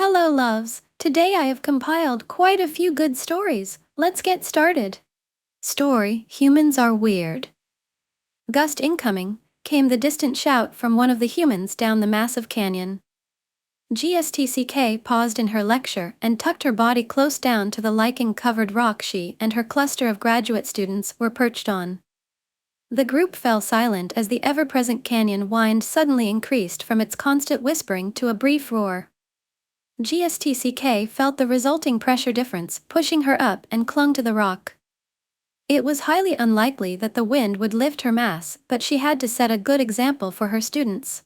Hello, loves. Today I have compiled quite a few good stories. Let's get started. Story: Humans are weird. Gust incoming, came the distant shout from one of the humans down the massive canyon. Gst'ck paused in her lecture and tucked her body close down to the lichen-covered rock she and her cluster of graduate students were perched on. The group fell silent as the ever-present canyon wind suddenly increased from its constant whispering to a brief roar. Gst'ck felt the resulting pressure difference pushing her up and clung to the rock. It was highly unlikely that the wind would lift her mass, but she had to set a good example for her students.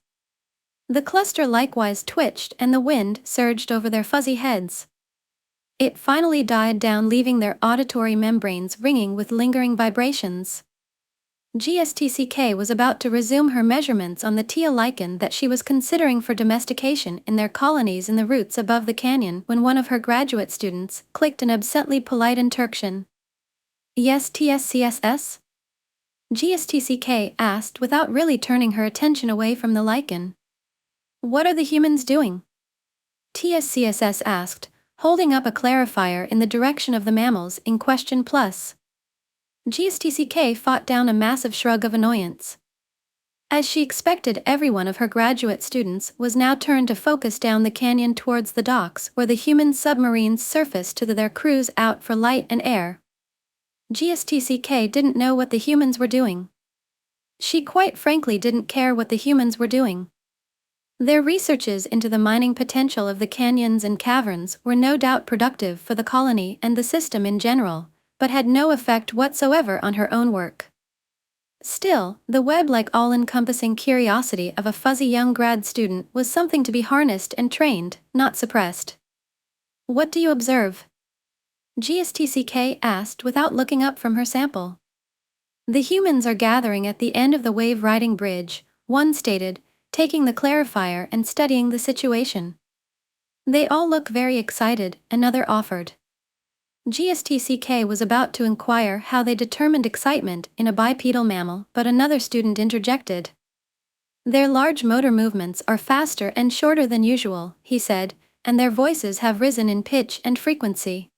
The cluster likewise twitched and the wind surged over their fuzzy heads. It finally died down, leaving their auditory membranes ringing with lingering vibrations. Gst'ck was about to resume her measurements on the teal lichen that she was considering for domestication in their colonies in the roots above the canyon when one of her graduate students clicked an absently polite inturption. "Yes, TSCSS?" Gst'ck asked without really turning her attention away from the lichen. "What are the humans doing?" TSCSS asked, holding up a clarifier in the direction of the mammals in question plus. Gst'ck fought down a massive shrug of annoyance. As she expected, every one of her graduate students was now turned to focus down the canyon towards the docks where the human submarines surfaced to their crews out for light and air. Gst'ck didn't know what the humans were doing. She quite frankly didn't care what the humans were doing. Their researches into the mining potential of the canyons and caverns were no doubt productive for the colony and the system in general, but had no effect whatsoever on her own work. Still, the web-like all-encompassing curiosity of a fuzzy young grad student was something to be harnessed and trained, not suppressed. "What do you observe?" Gst'ck asked without looking up from her sample. "The humans are gathering at the end of the wave-riding bridge," one stated, taking the clarifier and studying the situation. "They all look very excited," another offered. Gst'ck was about to inquire how they determined excitement in a bipedal mammal, but another student interjected. "Their large motor movements are faster and shorter than usual," he said, "and their voices have risen in pitch and frequency."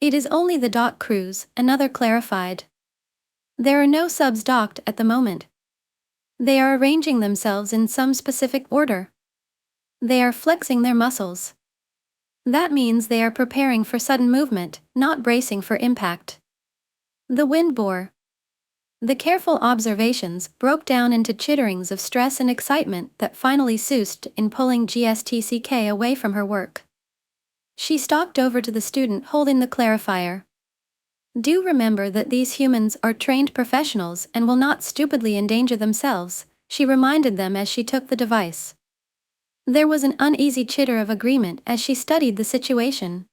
"It is only the dock crews," another clarified. "There are no subs docked at the moment. They are arranging themselves in some specific order. They are flexing their muscles. That means they are preparing for sudden movement, not bracing for impact." The wind bore. The careful observations broke down into chitterings of stress and excitement that finally soused in pulling Gst'ck away from her work. She stalked over to the student holding the clarifier. "Do remember that these humans are trained professionals and will not stupidly endanger themselves," she reminded them as she took the device. There was an uneasy chitter of agreement as she studied the situation.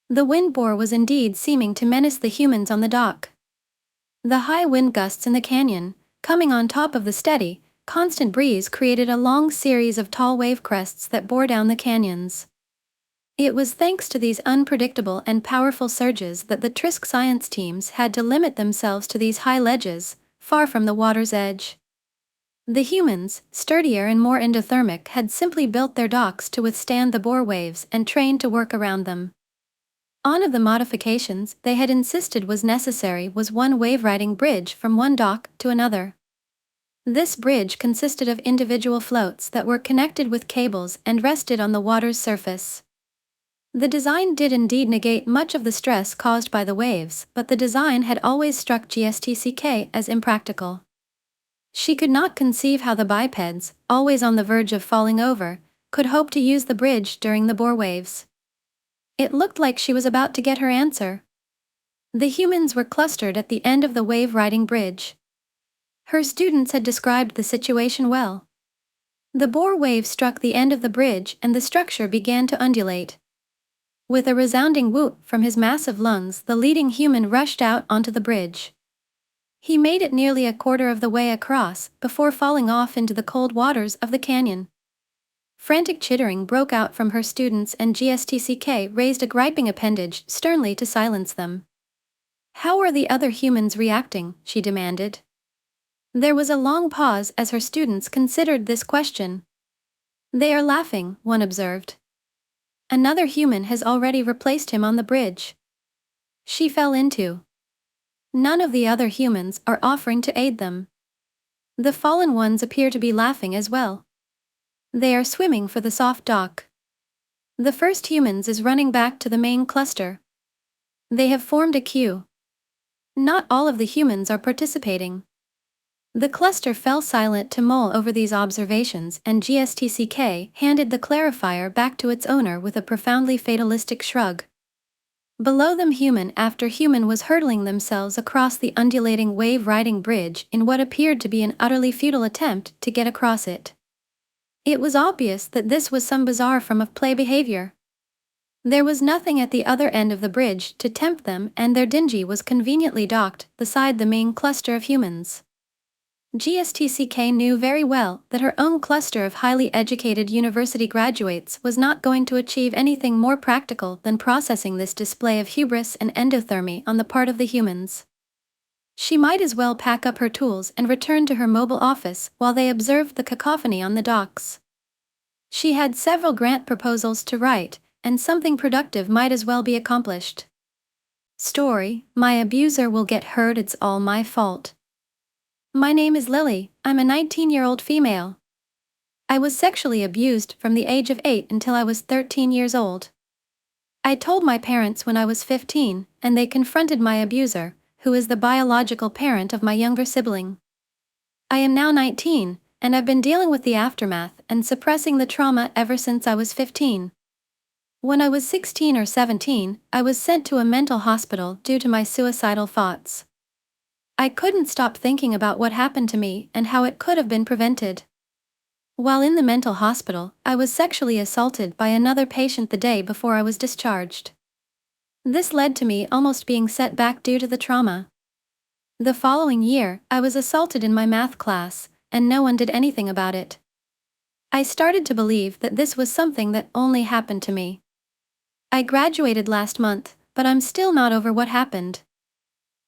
The wind bore was indeed seeming to menace the humans on the dock. The high wind gusts in the canyon, coming on top of the steady, constant breeze, created a long series of tall wave crests that bore down the canyons. It was thanks to these unpredictable and powerful surges that the Gst'ck science teams had to limit themselves to these high ledges, far from the water's edge. The humans, sturdier and more endothermic, had simply built their docks to withstand the bore waves and trained to work around them. One of the modifications they had insisted was necessary was one wave-riding bridge from one dock to another. This bridge consisted of individual floats that were connected with cables and rested on the water's surface. The design did indeed negate much of the stress caused by the waves, but the design had always struck Gst'ck as impractical. She could not conceive how the bipeds, always on the verge of falling over, could hope to use the bridge during the bore waves. It looked like she was about to get her answer. The humans were clustered at the end of the wave-riding bridge. Her students had described the situation well. The bore wave struck the end of the bridge and the structure began to undulate. With a resounding whoop from his massive lungs, the leading human rushed out onto the bridge. He made it nearly a quarter of the way across before falling off into the cold waters of the canyon. Frantic chittering broke out from her students and Gst'ck raised a griping appendage sternly to silence them. "How are the other humans reacting?" she demanded. There was a long pause as her students considered this question. "They are laughing," one observed. Another human has already replaced him on the bridge. She fell into. None of the other humans are offering to aid them. The fallen ones appear to be laughing as well. They are swimming for the soft dock. The first humans is running back to the main cluster. They have formed a queue. Not all of the humans are participating. The cluster fell silent to mull over these observations, and Gst'ck handed the clarifier back to its owner with a profoundly fatalistic shrug. Below them, human after human was hurtling themselves across the undulating wave-riding bridge in what appeared to be an utterly futile attempt to get across it. It was obvious that this was some bizarre form of play behavior. There was nothing at the other end of the bridge to tempt them, and their dinghy was conveniently docked beside the main cluster of humans. Gst'ck knew very well that her own cluster of highly educated university graduates was not going to achieve anything more practical than processing this display of hubris and endothermy on the part of the humans. She might as well pack up her tools and return to her mobile office while they observed the cacophony on the docks. She had several grant proposals to write, and something productive might as well be accomplished. Story: My abuser will get hurt, it's all my fault. My name is Lily, I'm a 19-year-old female. I was sexually abused from the age of 8 until I was 13 years old. I told my parents when I was 15, and they confronted my abuser, who is the biological parent of my younger sibling. I am now 19, and I've been dealing with the aftermath and suppressing the trauma ever since I was 15. When I was 16 or 17, I was sent to a mental hospital due to my suicidal thoughts. I couldn't stop thinking about what happened to me and how it could have been prevented. While in the mental hospital, I was sexually assaulted by another patient the day before I was discharged. This led to me almost being set back due to the trauma. The following year, I was assaulted in my math class, and no one did anything about it. I started to believe that this was something that only happened to me. I graduated last month, but I'm still not over what happened.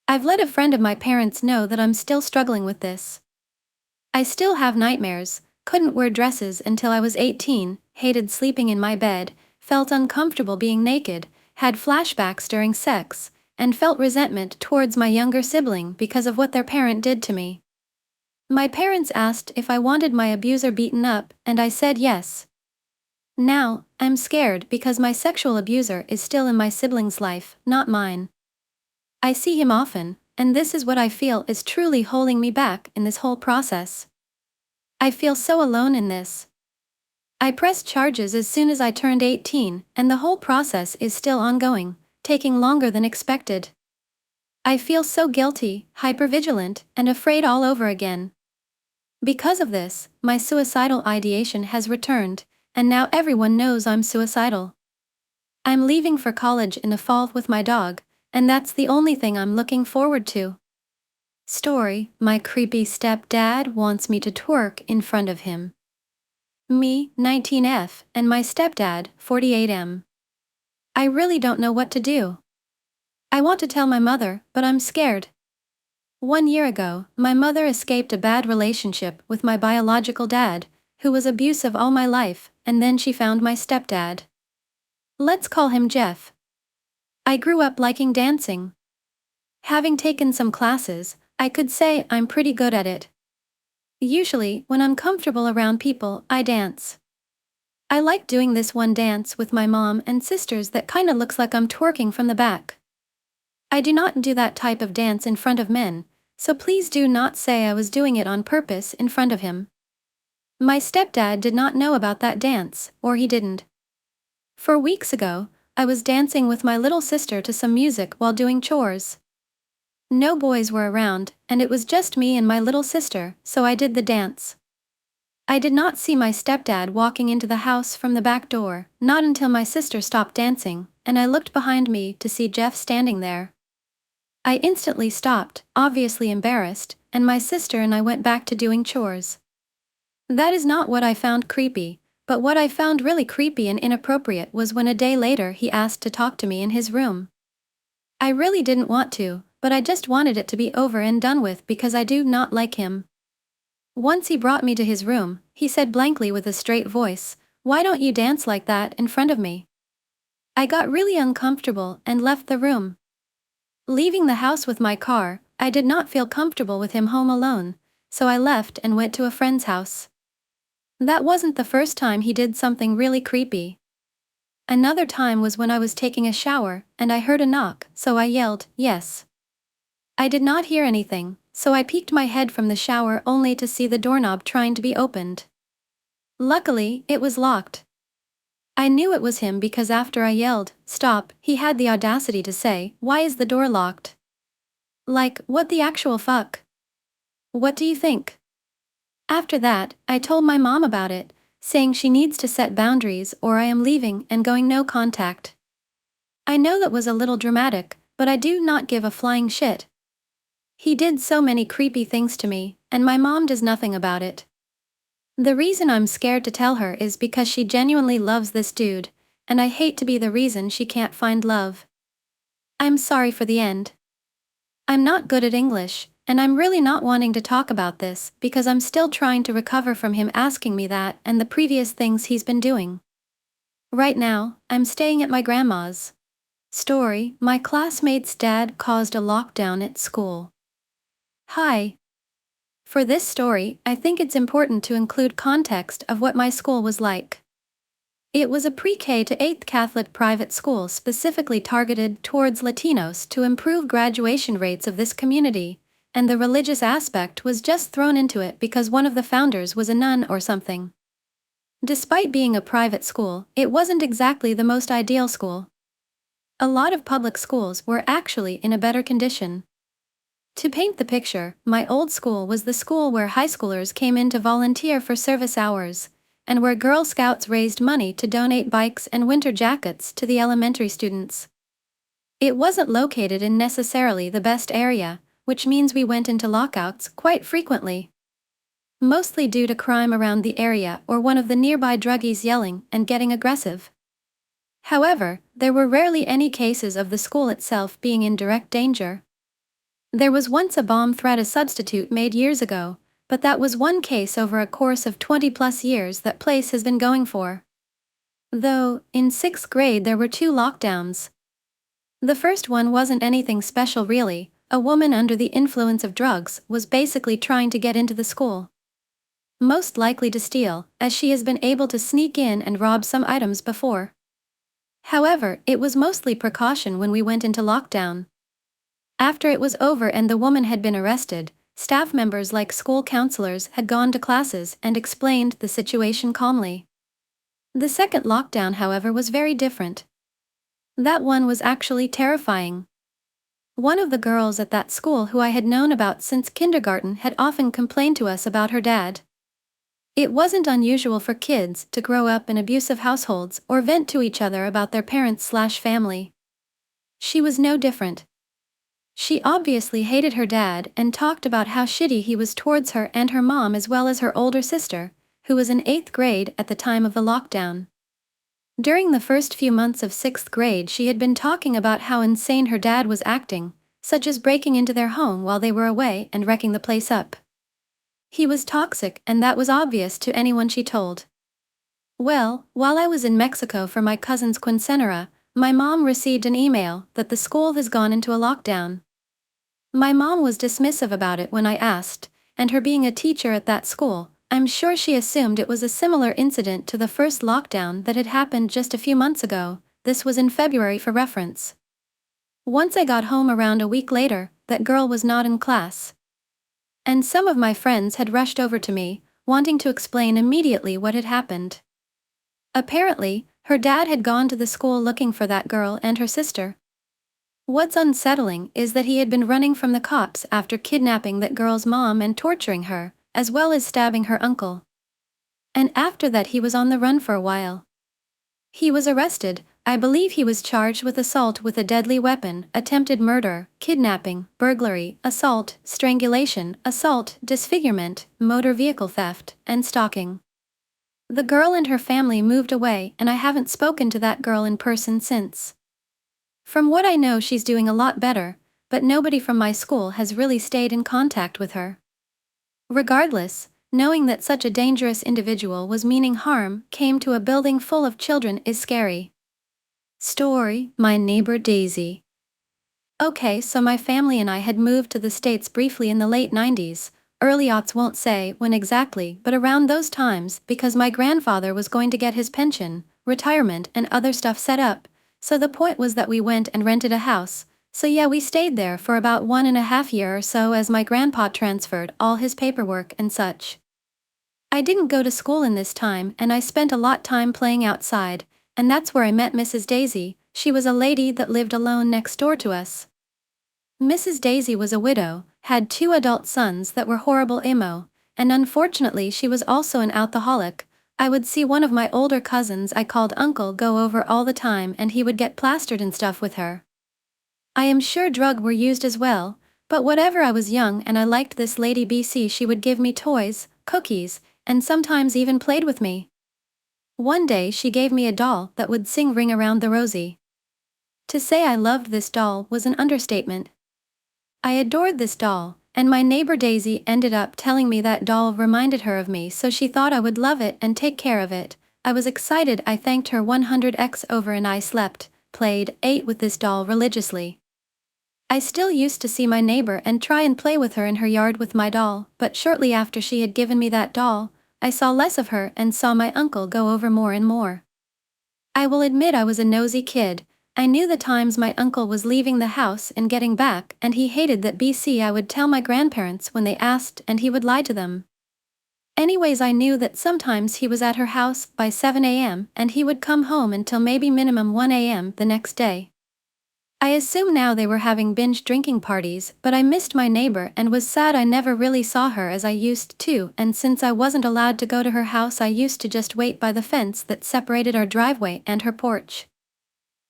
I've let a friend of my parents know that I'm still struggling with this. I still have nightmares, couldn't wear dresses until I was 18, hated sleeping in my bed, felt uncomfortable being naked, had flashbacks during sex, and felt resentment towards my younger sibling because of what their parent did to me. My parents asked if I wanted my abuser beaten up, and I said yes. Now, I'm scared because my sexual abuser is still in my sibling's life, not mine. I see him often, and this is what I feel is truly holding me back in this whole process. I feel so alone in this. I pressed charges as soon as I turned 18, and the whole process is still ongoing, taking longer than expected. I feel so guilty, hypervigilant, and afraid all over again. Because of this, my suicidal ideation has returned, and now everyone knows I'm suicidal. I'm leaving for college in the fall with my dog, and that's the only thing I'm looking forward to. Story: My creepy stepdad wants me to twerk in front of him. Me, 19F, and my stepdad, 48M. I really don't know what to do. I want to tell my mother, but I'm scared. 1 year ago, my mother escaped a bad relationship with my biological dad, who was abusive all my life, and then she found my stepdad. Let's call him Jeff. I grew up liking dancing. Having taken some classes, I could say I'm pretty good at it. Usually, when I'm comfortable around people, I dance. I like doing this one dance with my mom and sisters that kinda looks like I'm twerking from the back. I do not do that type of dance in front of men, so please do not say I was doing it on purpose in front of him. My stepdad did not know about that dance, or he didn't. 4 weeks ago, I was dancing with my little sister to some music while doing chores. No boys were around, and it was just me and my little sister, so I did the dance. I did not see my stepdad walking into the house from the back door, not until my sister stopped dancing, and I looked behind me to see Jeff standing there. I instantly stopped, obviously embarrassed, and my sister and I went back to doing chores. That is not what I found creepy, but what I found really creepy and inappropriate was when a day later he asked to talk to me in his room. I really didn't want to, but I just wanted it to be over and done with because I do not like him. Once he brought me to his room, he said blankly with a straight voice, "Why don't you dance like that in front of me?" I got really uncomfortable and left the room. Leaving the house with my car, I did not feel comfortable with him home alone, so I left and went to a friend's house. That wasn't the first time he did something really creepy. Another time was when I was taking a shower and I heard a knock, so I yelled, "Yes." I did not hear anything, so I peeked my head from the shower only to see the doorknob trying to be opened. Luckily, it was locked. I knew it was him because after I yelled, "Stop," he had the audacity to say, "Why is the door locked?" Like, what the actual fuck? What do you think? After that, I told my mom about it, saying she needs to set boundaries or I am leaving and going no contact. I know that was a little dramatic, but I do not give a flying shit. He did so many creepy things to me, and my mom does nothing about it. The reason I'm scared to tell her is because she genuinely loves this dude, and I hate to be the reason she can't find love. I'm sorry for the end. I'm not good at English, and I'm really not wanting to talk about this because I'm still trying to recover from him asking me that and the previous things he's been doing. Right now, I'm staying at my grandma's. Story: My classmate's dad caused a lockdown at school. Hi. For this story, I think it's important to include context of what my school was like. It was a pre-K to 8th Catholic private school specifically targeted towards Latinos to improve graduation rates of this community, and the religious aspect was just thrown into it because one of the founders was a nun or something. Despite being a private school, it wasn't exactly the most ideal school. A lot of public schools were actually in a better condition. To paint the picture, my old school was the school where high schoolers came in to volunteer for service hours, and where Girl Scouts raised money to donate bikes and winter jackets to the elementary students. It wasn't located in necessarily the best area, which means we went into lockouts quite frequently. Mostly due to crime around the area or one of the nearby druggies yelling and getting aggressive. However, there were rarely any cases of the school itself being in direct danger. There was once a bomb threat a substitute made years ago, but that was one case over a course of 20+ years that place has been going for. Though, in 6th grade there were 2 lockdowns. The first one wasn't anything special really. A woman under the influence of drugs was basically trying to get into the school. Most likely to steal, as she has been able to sneak in and rob some items before. However, it was mostly precaution when we went into lockdown. After it was over and the woman had been arrested, staff members like school counselors had gone to classes and explained the situation calmly. The second lockdown, however, was very different. That one was actually terrifying. One of the girls at that school who I had known about since kindergarten had often complained to us about her dad. It wasn't unusual for kids to grow up in abusive households or vent to each other about their parents/family. She was no different. She obviously hated her dad and talked about how shitty he was towards her and her mom as well as her older sister, who was in 8th grade at the time of the lockdown. During the first few months of 6th grade she had been talking about how insane her dad was acting, such as breaking into their home while they were away and wrecking the place up. He was toxic and that was obvious to anyone she told. Well, while I was in Mexico for my cousin's quinceañera, my mom received an email that the school has gone into a lockdown. My mom was dismissive about it when I asked, and her being a teacher at that school, I'm sure she assumed it was a similar incident to the first lockdown that had happened just a few months ago. This was in February for reference. Once I got home around a week later, that girl was not in class. And some of my friends had rushed over to me, wanting to explain immediately what had happened. Apparently, her dad had gone to the school looking for that girl and her sister. What's unsettling is that he had been running from the cops after kidnapping that girl's mom and torturing her, as well as stabbing her uncle. And after that he was on the run for a while. He was arrested. I believe he was charged with assault with a deadly weapon, attempted murder, kidnapping, burglary, assault, strangulation, assault, disfigurement, motor vehicle theft, and stalking. The girl and her family moved away and I haven't spoken to that girl in person since. From what I know she's doing a lot better, but nobody from my school has really stayed in contact with her. Regardless, knowing that such a dangerous individual was meaning harm came to a building full of children is scary. Story, My Neighbor Daisy. Okay, so my family and I had moved to the States briefly in the late 90s. Early aughts won't say when exactly, but around those times, because my grandfather was going to get his pension, retirement, and other stuff set up. So the point was that we went and rented a house. So yeah, we stayed there for about 1.5 years or so as my grandpa transferred all his paperwork and such. I didn't go to school in this time, and I spent a lot time playing outside, and that's where I met Mrs. Daisy. She was a lady that lived alone next door to us. Mrs. Daisy was a widow, had 2 adult sons that were horrible emo, and unfortunately she was also an alcoholic. I would see one of my older cousins I called uncle go over all the time and he would get plastered and stuff with her. I am sure drugs were used as well, but whatever, I was young and I liked this lady BC. She would give me toys, cookies, and sometimes even played with me. One day she gave me a doll that would sing Ring Around the Rosie. To say I loved this doll was an understatement. I adored this doll, and my neighbor Daisy ended up telling me that doll reminded her of me, so she thought I would love it and take care of it. I was excited. I thanked her 100x over and I slept, played, ate with this doll religiously. I still used to see my neighbor and try and play with her in her yard with my doll, but shortly after she had given me that doll, I saw less of her and saw my uncle go over more and more. I will admit I was a nosy kid. I knew the times my uncle was leaving the house and getting back, and he hated that BC I would tell my grandparents when they asked and he would lie to them. Anyways, I knew that sometimes he was at her house by 7 a.m. and he would come home until maybe minimum 1 a.m. the next day. I assume now they were having binge drinking parties, but I missed my neighbor and was sad I never really saw her as I used to, and since I wasn't allowed to go to her house I used to just wait by the fence that separated our driveway and her porch.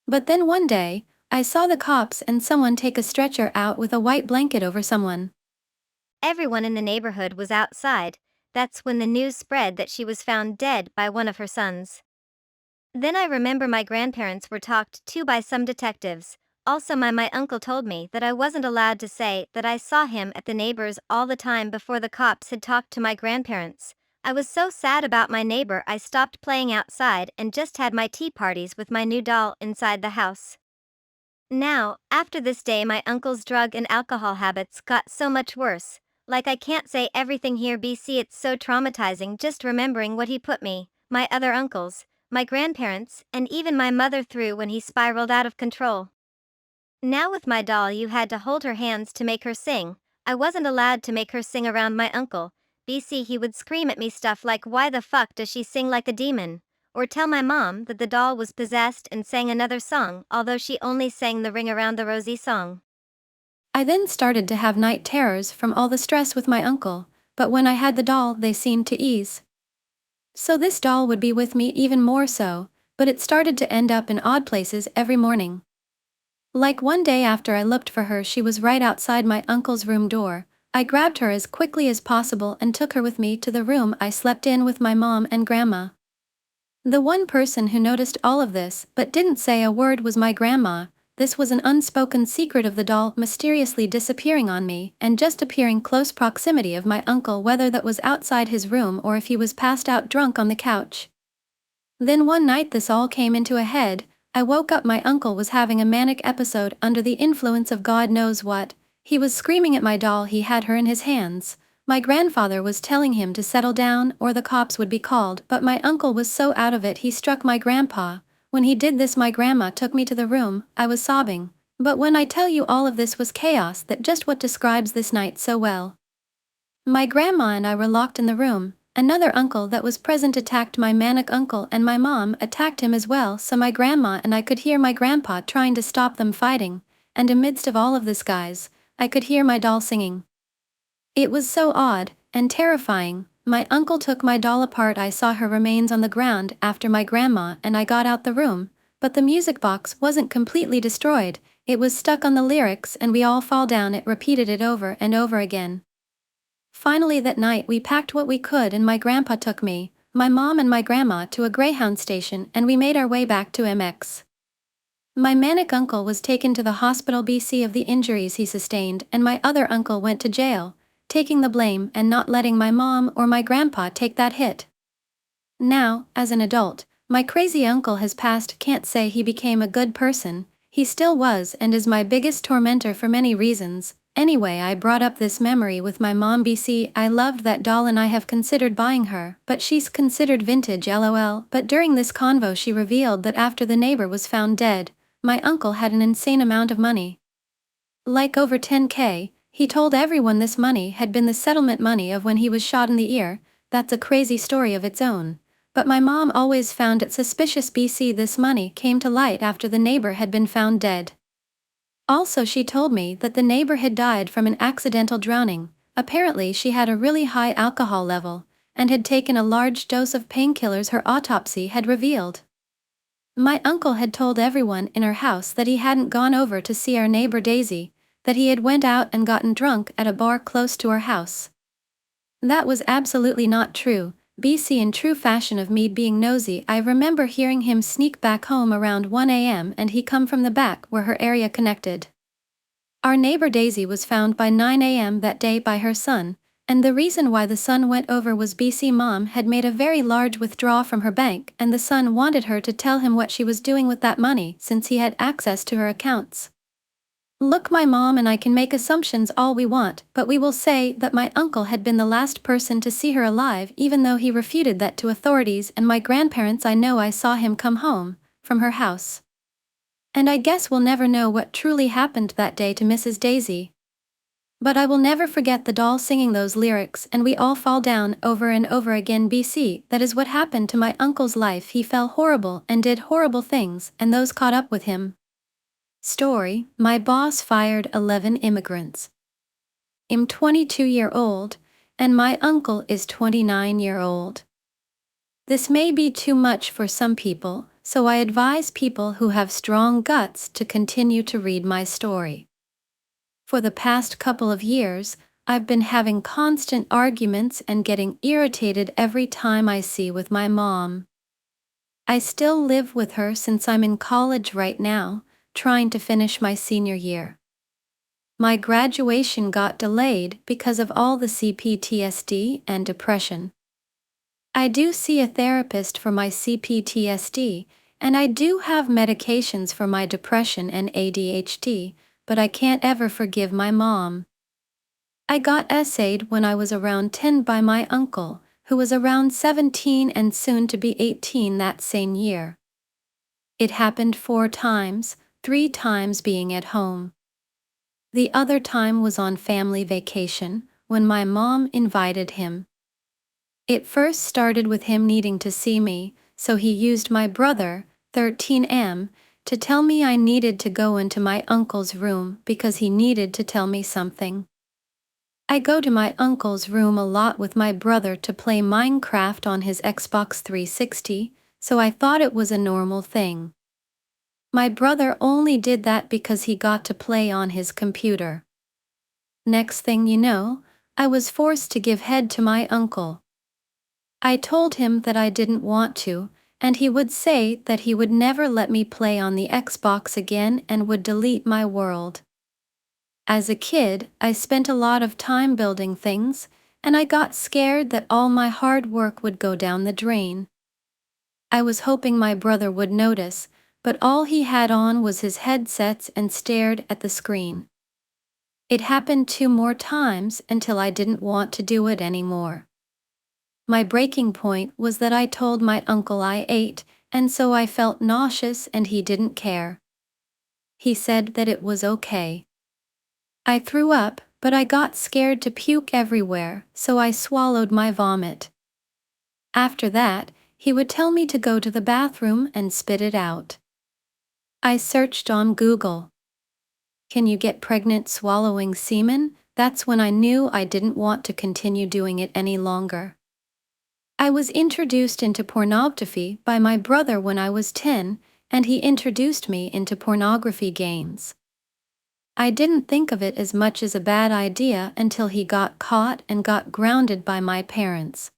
But then one day, I saw the cops and someone take a stretcher out with a white blanket over someone. Everyone in the neighborhood was outside. That's when the news spread that she was found dead by one of her sons. Then I remember my grandparents were talked to by some detectives. Also my uncle told me that I wasn't allowed to say that I saw him at the neighbors all the time before the cops had talked to my grandparents. I was so sad about my neighbor I stopped playing outside and just had my tea parties with my new doll inside the house. Now, after this day my uncle's drug and alcohol habits got so much worse. Like, I can't say everything here BC, it's so traumatizing just remembering what he put me, my other uncles, my grandparents, and even my mother through when he spiraled out of control. Now with my doll you had to hold her hands to make her sing. I wasn't allowed to make her sing around my uncle. BC, he would scream at me stuff like, why the fuck does she sing like a demon? Or tell my mom that the doll was possessed and sang another song, although she only sang the Ring Around the Rosie song. I then started to have night terrors from all the stress with my uncle, but when I had the doll they seemed to ease. So this doll would be with me even more so, but it started to end up in odd places every morning. Like one day after I looked for her, she was right outside my uncle's room door. I grabbed her as quickly as possible and took her with me to the room I slept in with my mom and grandma. The one person who noticed all of this but didn't say a word was my grandma. This was an unspoken secret of the doll mysteriously disappearing on me and just appearing close proximity of my uncle, whether that was outside his room or if he was passed out drunk on the couch. Then one night this all came into a head. I woke up, my uncle was having a manic episode under the influence of God knows what. He was screaming at my doll, he had her in his hands. My grandfather was telling him to settle down or the cops would be called, but my uncle was so out of it he struck my grandpa. When he did this my grandma took me to the room. I was sobbing. But when I tell you all of this was chaos, that just what describes this night so well. My grandma and I were locked in the room. Another uncle that was present attacked my manic uncle and my mom attacked him as well, so my grandma and I could hear my grandpa trying to stop them fighting, and amidst of all of this guys, I could hear my doll singing. It was so odd and terrifying. My uncle took my doll apart. I saw her remains on the ground after my grandma and I got out the room, but the music box wasn't completely destroyed, it was stuck on the lyrics and we all fall down. It repeated it over and over again. Finally that night we packed what we could and my grandpa took me, my mom and my grandma to a Greyhound station and we made our way back to MX. My manic uncle was taken to the hospital BC of the injuries he sustained, and my other uncle went to jail, taking the blame and not letting my mom or my grandpa take that hit. Now, as an adult, My crazy uncle has passed, can't say he became a good person, he still was and is my biggest tormentor for many reasons. Anyway, I brought up this memory with my mom. BC, I loved that doll and I have considered buying her, but she's considered vintage lol. But during this convo she revealed that after the neighbor was found dead, my uncle had an insane amount of money. Like over 10K, he told everyone this money had been the settlement money of when he was shot in the ear. That's a crazy story of its own. But my mom always found it suspicious. BC, this money came to light after the neighbor had been found dead. Also, she told me that the neighbor had died from an accidental drowning. Apparently she had a really high alcohol level, and had taken a large dose of painkillers, her autopsy had revealed. My uncle had told everyone in our house that he hadn't gone over to see our neighbor Daisy, that he had went out and gotten drunk at a bar close to our house. That was absolutely not true. BC, in true fashion of me being nosy, I remember hearing him sneak back home around 1 a.m. and he come from the back where her area connected. Our neighbor Daisy was found by 9 a.m. that day by her son, and the reason why the son went over was BC mom had made a very large withdrawal from her bank and the son wanted her to tell him what she was doing with that money since he had access to her accounts. Look, my mom and I can make assumptions all we want, but we will say that my uncle had been the last person to see her alive, even though he refuted that to authorities, and my grandparents, I know I saw him come home from her house. And I guess we'll never know what truly happened that day to Mrs. Daisy. But I will never forget the doll singing those lyrics, and we all fall down over and over again. BC, that is what happened to my uncle's life. He fell horrible and did horrible things, and those caught up with him. Story, my boss fired 11 immigrants. I'm 22-year-old, and my uncle is 29-year-old. This may be too much for some people, so I advise people who have strong guts to continue to read my story. For the past couple of years, I've been having constant arguments and getting irritated every time I see with my mom. I still live with her since I'm in college right now, trying to finish my senior year. My graduation got delayed because of all the CPTSD and depression. I do see a therapist for my CPTSD, and I do have medications for my depression and ADHD, but I can't ever forgive my mom. I got essayed when I was around 10 by my uncle, who was around 17 and soon to be 18 that same year. It happened 4 times, 3 times being at home. The other time was on family vacation, when my mom invited him. It first started with him needing to see me, so he used my brother, 13M, to tell me I needed to go into my uncle's room because he needed to tell me something. I go to my uncle's room a lot with my brother to play Minecraft on his Xbox 360, so I thought it was a normal thing. My brother only did that because he got to play on his computer. Next thing you know, I was forced to give head to my uncle. I told him that I didn't want to, and he would say that he would never let me play on the Xbox again and would delete my world. As a kid, I spent a lot of time building things, and I got scared that all my hard work would go down the drain. I was hoping my brother would notice, but all he had on was his headsets and stared at the screen. It happened 2 more times until I didn't want to do it anymore. My breaking point was that I told my uncle I ate, and so I felt nauseous and he didn't care. He said that it was okay. I threw up, but I got scared to puke everywhere, so I swallowed my vomit. After that, he would tell me to go to the bathroom and spit it out. I searched on Google. Can you get pregnant swallowing semen? That's when I knew I didn't want to continue doing it any longer. I was introduced into pornography by my brother when I was 10, and he introduced me into pornography games. I didn't think of it as much as a bad idea until he got caught and got grounded by my parents.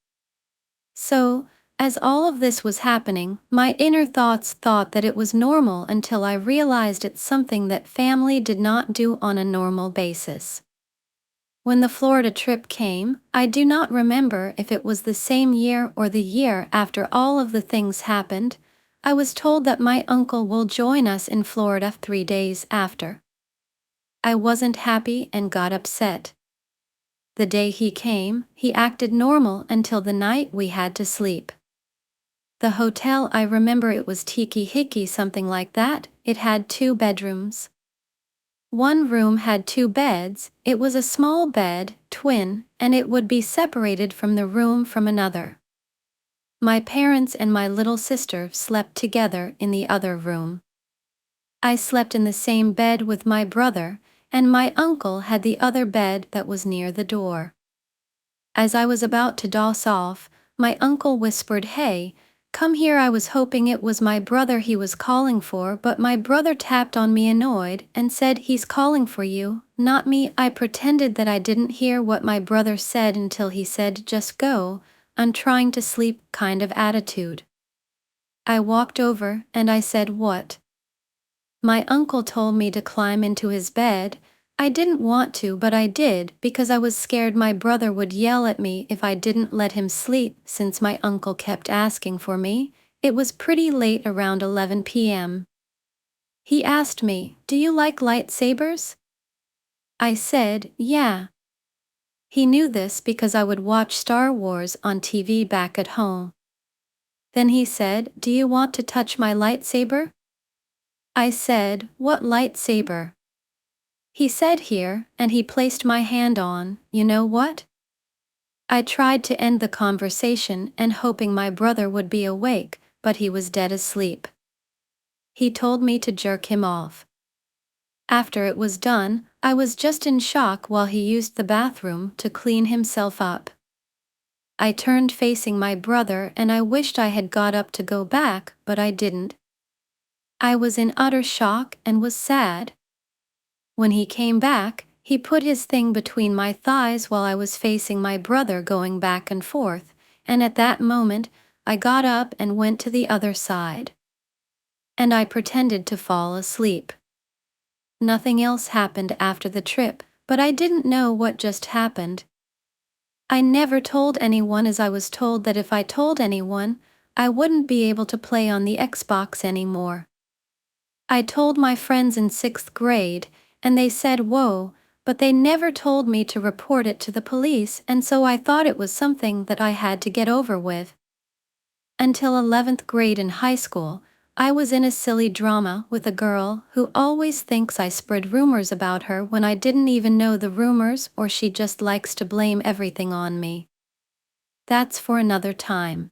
So, as all of this was happening, my inner thoughts thought that it was normal until I realized it's something that family did not do on a normal basis. When the Florida trip came, I do not remember if it was the same year or the year after all of the things happened, I was told that my uncle will join us in Florida 3 days after. I wasn't happy and got upset. The day he came, he acted normal until the night we had to sleep. The hotel, I remember it was Tiki Hiki, something like that. It had 2 bedrooms. One room had 2 beds, it was a small bed, twin, and it would be separated from the room from another. My parents and my little sister slept together in the other room. I slept in the same bed with my brother, and my uncle had the other bed that was near the door. As I was about to doze off, my uncle whispered, "Hey, come here." I was hoping it was my brother he was calling for, but my brother tapped on me annoyed and said, "He's calling for you, not me." I pretended that I didn't hear what my brother said until he said, "Just go, I'm trying to sleep," kind of attitude. I walked over and I said, "What?" My uncle told me to climb into his bed. I didn't want to, but I did because I was scared my brother would yell at me if I didn't let him sleep since my uncle kept asking for me. It was pretty late, around 11 p.m. He asked me, "Do you like lightsabers?" I said, "Yeah." He knew this because I would watch Star Wars on TV back at home. Then he said, "Do you want to touch my lightsaber?" I said, "What lightsaber?" He said, "Here," and he placed my hand on, you know what? I tried to end the conversation and hoping my brother would be awake, but he was dead asleep. He told me to jerk him off. After it was done, I was just in shock while he used the bathroom to clean himself up. I turned facing my brother and I wished I had got up to go back, but I didn't. I was in utter shock and was sad. When he came back, he put his thing between my thighs while I was facing my brother going back and forth, and at that moment, I got up and went to the other side. And I pretended to fall asleep. Nothing else happened after the trip, but I didn't know what just happened. I never told anyone, as I was told that if I told anyone, I wouldn't be able to play on the Xbox anymore. I told my friends in 6th grade, and they said, "Whoa," but they never told me to report it to the police, and so I thought it was something that I had to get over with. Until 11th grade in high school, I was in a silly drama with a girl who always thinks I spread rumors about her when I didn't even know the rumors, or she just likes to blame everything on me. That's for another time.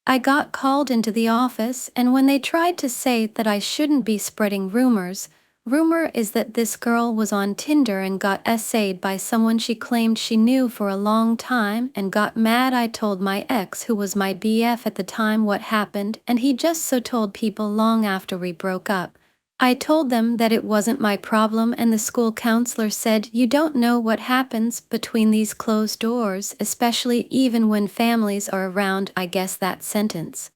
I got called into the office, and when they tried to say that I shouldn't be spreading rumors, rumor is that this girl was on Tinder and got essayed by someone she claimed she knew for a long time and got mad. I told my ex, who was my BF at the time, what happened, and he just so told people long after we broke up. I told them that it wasn't my problem, and the school counselor said, "You don't know what happens between these closed doors, especially even when families are around." I guess that sentence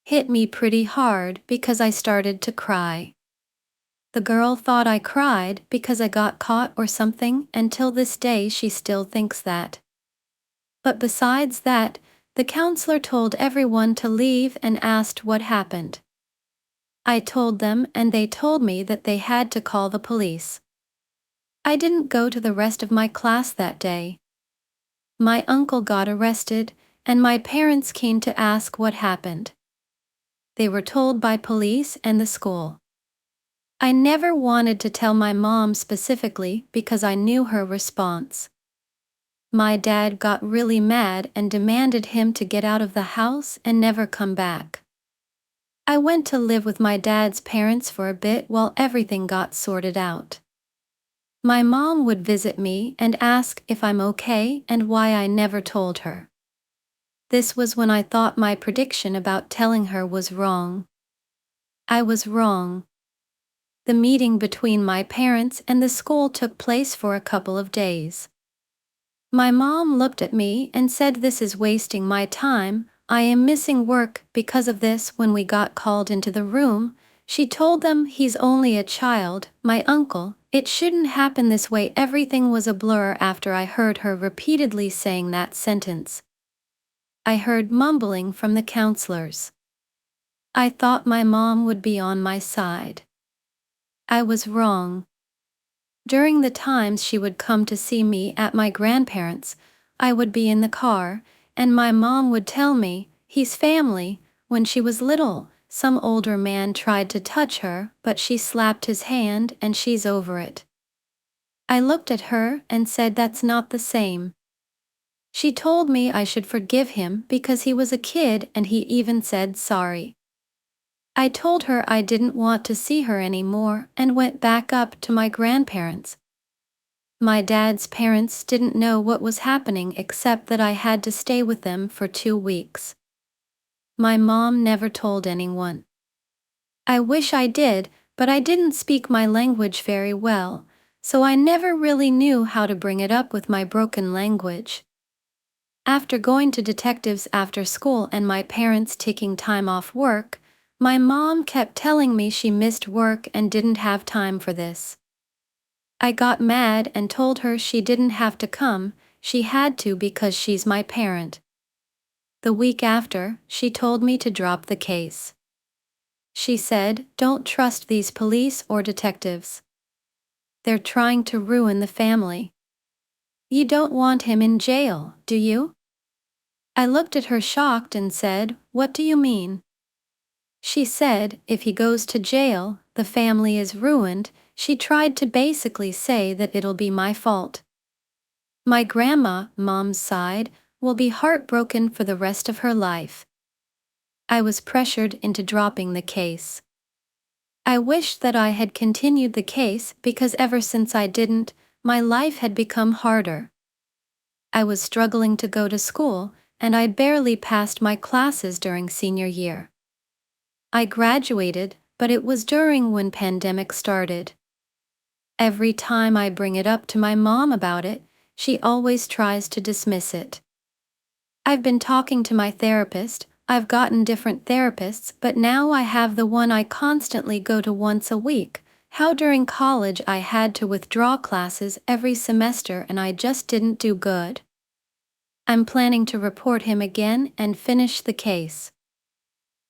hit me pretty hard because I started to cry. The girl thought I cried because I got caught or something, and till this day she still thinks that. But besides that, the counselor told everyone to leave and asked what happened. I told them, and they told me that they had to call the police. I didn't go to the rest of my class that day. My uncle got arrested, and my parents came to ask what happened. They were told by police and the school. I never wanted to tell my mom specifically because I knew her response. My dad got really mad and demanded him to get out of the house and never come back. I went to live with my dad's parents for a bit while everything got sorted out. My mom would visit me and ask if I'm okay and why I never told her. This was when I thought my prediction about telling her was wrong. I was wrong. The meeting between my parents and the school took place for a couple of days. My mom looked at me and said, "This is wasting my time. I am missing work because of this." When we got called into the room, she told them, "He's only a child, my uncle. It shouldn't happen this way." Everything was a blur after I heard her repeatedly saying that sentence. I heard mumbling from the counselors. I thought my mom would be on my side. I was wrong. During the times she would come to see me at my grandparents', I would be in the car, and my mom would tell me, "He's family." When she was little, some older man tried to touch her, but she slapped his hand and she's over it. I looked at her and said that's not the same. She told me I should forgive him because he was a kid and he even said sorry. I told her I didn't want to see her anymore and went back up to my grandparents'. My dad's parents didn't know what was happening except that I had to stay with them for 2 weeks. My mom never told anyone. I wish I did, but I didn't speak my language very well, so I never really knew how to bring it up with my broken language. After going to detectives after school and my parents taking time off work, my mom kept telling me she missed work and didn't have time for this. I got mad and told her she didn't have to come, she had to because she's my parent. The week after, she told me to drop the case. She said, "Don't trust these police or detectives. They're trying to ruin the family. You don't want him in jail, do you?" I looked at her shocked and said, "What do you mean?" She said, "If he goes to jail, the family is ruined." She tried to basically say that it'll be my fault. My grandma, mom's side, will be heartbroken for the rest of her life. I was pressured into dropping the case. I wished that I had continued the case because ever since I didn't, my life had become harder. I was struggling to go to school, and I barely passed my classes during senior year. I graduated, but it was during when pandemic started. Every time I bring it up to my mom about it, she always tries to dismiss it. I've been talking to my therapist, I've gotten different therapists, but now I have the one I constantly go to once a week. How during college I had to withdraw classes every semester and I just didn't do good. I'm planning to report him again and finish the case.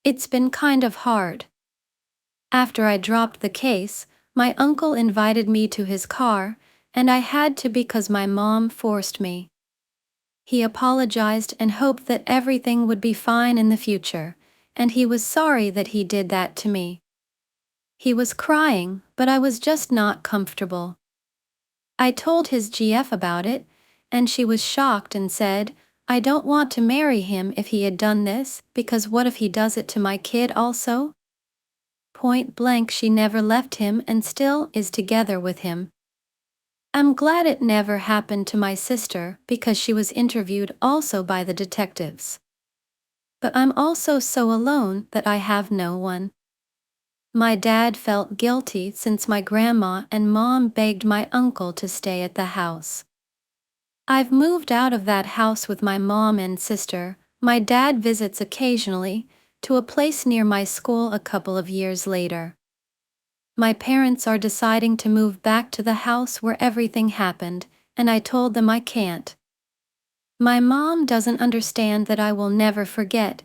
It's been kind of hard. After I dropped the case, my uncle invited me to his car, and I had to because my mom forced me. He apologized and hoped that everything would be fine in the future, and he was sorry that he did that to me. He was crying, but I was just not comfortable. I told his GF about it, and she was shocked and said, "I don't want to marry him if he had done this, because what if he does it to my kid also?" Point blank, she never left him and still is together with him. I'm glad it never happened to my sister because she was interviewed also by the detectives. But I'm also so alone that I have no one. My dad felt guilty since my grandma and mom begged my uncle to stay at the house. I've moved out of that house with my mom and sister. My dad visits occasionally to a place near my school a couple of years later. My parents are deciding to move back to the house where everything happened, and I told them I can't. My mom doesn't understand that I will never forget,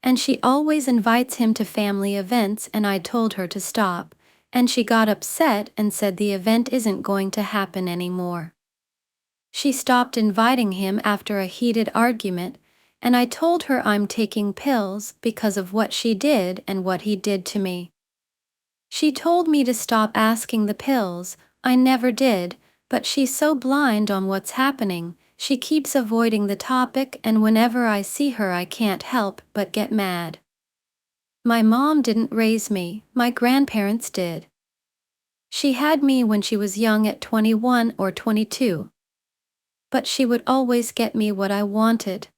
and she always invites him to family events, and I told her to stop, and she got upset and said the event isn't going to happen anymore. She stopped inviting him after a heated argument, and I told her I'm taking pills because of what she did and what he did to me. She told me to stop asking the pills. I never did, but she's so blind on what's happening, she keeps avoiding the topic, and whenever I see her I can't help but get mad. My mom didn't raise me, my grandparents did. She had me when she was young at 21 or 22. But she would always get me what I wanted.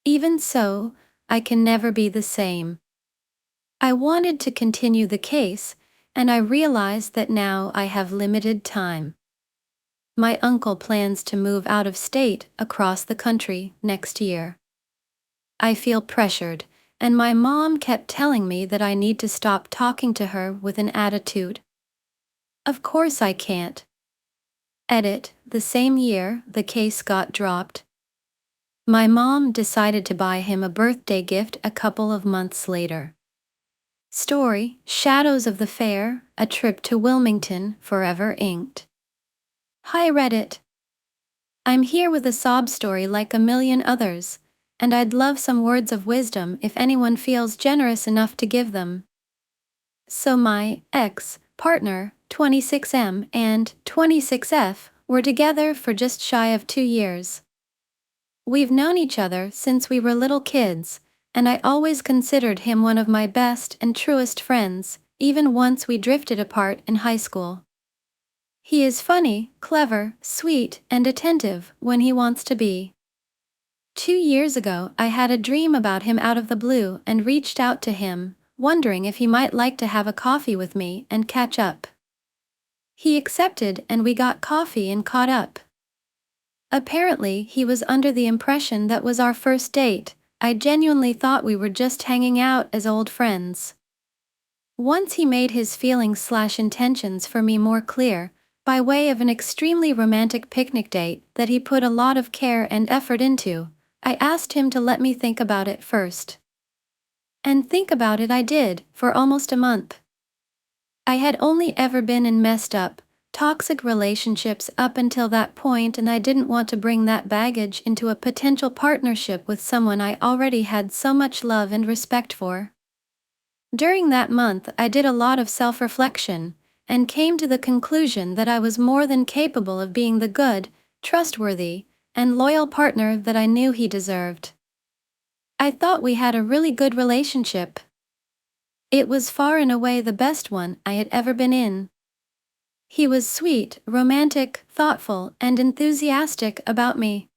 Even so, I can never be the same. I wanted to continue the case, and I realized that now I have limited time. My uncle plans to move out of state across the country next year. I feel pressured, and my mom kept telling me that I need to stop talking to her with an attitude. Of course I can't. Edit, the same year the case got dropped. My mom decided to buy him a birthday gift a couple of months later. Story, Shadows of the Fair, A Trip to Wilmington, Forever Inked. Hi Reddit. I'm here with a sob story like a million others, and I'd love some words of wisdom if anyone feels generous enough to give them. So my ex-partner, 26M and 26F, were together for just shy of 2 years. We've known each other since we were little kids, and I always considered him one of my best and truest friends, even once we drifted apart in high school. He is funny, clever, sweet, and attentive when he wants to be. 2 years ago, I had a dream about him out of the blue and reached out to him, wondering if he might like to have a coffee with me and catch up. He accepted and we got coffee and caught up. Apparently, he was under the impression that was our first date. I genuinely thought we were just hanging out as old friends. Once he made his feelings/intentions for me more clear, by way of an extremely romantic picnic date that he put a lot of care and effort into, I asked him to let me think about it first. And think about it I did, for almost a month. I had only ever been in messed up, toxic relationships up until that point, and I didn't want to bring that baggage into a potential partnership with someone I already had so much love and respect for. During that month, I did a lot of self-reflection, and came to the conclusion that I was more than capable of being the good, trustworthy, and loyal partner that I knew he deserved. I thought we had a really good relationship. It was far and away the best one I had ever been in. He was sweet, romantic, thoughtful, and enthusiastic about me.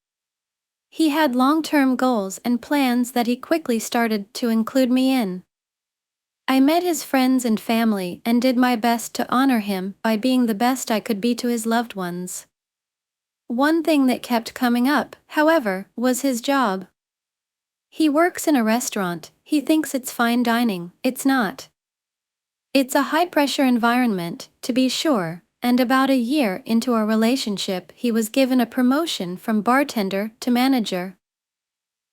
He had long-term goals and plans that he quickly started to include me in. I met his friends and family and did my best to honor him by being the best I could be to his loved ones. One thing that kept coming up, however, was his job. He works in a restaurant. He thinks it's fine dining. It's not. It's a high-pressure environment, to be sure, and about a year into our relationship he was given a promotion from bartender to manager.